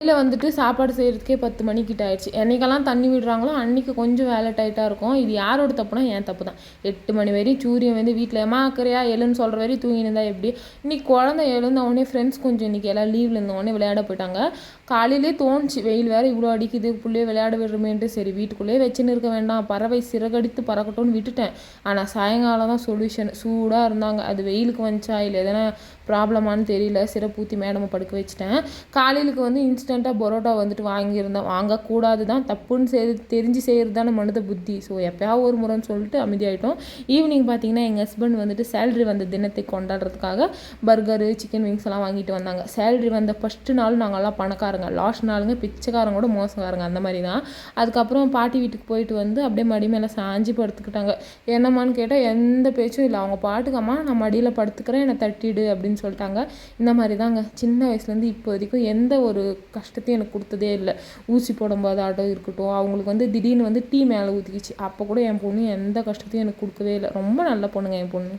காலையில் வந்துட்டு சாப்பாடு செய்கிறதுக்கே 10 மணிக்கிட்ட ஆயிடுச்சு. என்னைக்கெல்லாம் தண்ணி விடுறாங்களோ அன்றைக்கி கொஞ்சம் வேலை டைட்டாக இருக்கும். இது யாரோட தப்புனா என் தப்பு தான். 8 மணி வரையும் சூரியன் வந்து வீட்டில் ஏமா ஆக்கிறியா எழுன்னு சொல்கிற வரையும் தூங்கின்னு இருந்தால் எப்படி? இன்றைக்கி குழந்தை எழுந்த உடனே ஃப்ரெண்ட்ஸ் கொஞ்சம் இன்றைக்கி எல்லாம் லீவில் இருந்த உடனே விளையாட போயிட்டாங்க. காலையிலே தோணுச்சு வெயில் வேறு இவ்வளோ அடிக்குது, புள்ளையே விளையாட விடுறமேன்ட்டு. சரி வீட்டுக்குள்ளேயே வச்சுன்னு இருக்க வேண்டாம், பறவை சிறகடித்து பறக்கட்டும்னு விட்டுட்டேன். ஆனால் சாயங்காலம் தான் சொல்யூஷன். சூடாக இருந்தாங்க. அது வெயிலுக்கு வந்துச்சா இல்லை எதனா ப்ராப்ளமானு தெரியல. சிறப்பூற்றி மேடமை படுக்க வச்சுட்டேன். காலையிலுக்கு வந்து இன்ஸ்டண்ட்டாக பரோட்டா வந்துட்டு வாங்கியிருந்தேன். வாங்கக்கூடாது தான், தப்புன்னு தெரிஞ்சு செய்கிறது தானே மனித புத்தி. ஸோ எப்போயாவது ஒரு முறைன்னு சொல்லிட்டு அமைதியாகிட்டோம். ஈவினிங் பார்த்தீங்கன்னா எங்கள் ஹஸ்பண்ட் வந்துட்டு சேலரி வந்த தினத்தை கொண்டாடுறதுக்காக பர்கரு, சிக்கன் விங்ஸ் எல்லாம் வாங்கிட்டு வந்தாங்க. சேலரி வந்த ஃபஸ்ட்டு நாள் நாங்கள்லாம் பணக்காரங்க, லாஸ்ட் நாளுங்க பிச்சைக்காரங்களோட மோசக்காரங்க, அந்த மாதிரி தான். அதுக்கப்புறம் பாட்டி வீட்டுக்கு போயிட்டு வந்து அப்படியே மடி மேலே சாஞ்சி படுத்துக்கிட்டாங்க. என்னம்மான்னு கேட்டால் எந்த பேச்சும் இல்லை. அவங்க பாட்டுக்கம்மா நான் மடியில் படுத்துக்கிறேன், என்னை தட்டிடு அப்படின்னு சொல்லிட்டாங்க. இந்த மாதிரி தாங்க சின்ன வயசுலேருந்து இப்போ வரைக்கும் எந்த ஒரு கஷ்டத்தையும் எனக்கு கொடுத்ததே இல்லை. ஊசி போடும்போது ஆட்டோ இருக்கட்டும், அவங்களுக்கு வந்து திடீர்னு வந்து டீ மேலே ஊற்றிக்கிச்சு, அப்போ கூட என் பொண்ணு எந்த கஷ்டத்தையும் எனக்கு கொடுக்கவே இல்லை. ரொம்ப நல்ல பொண்ணுங்க என் பொண்ணு.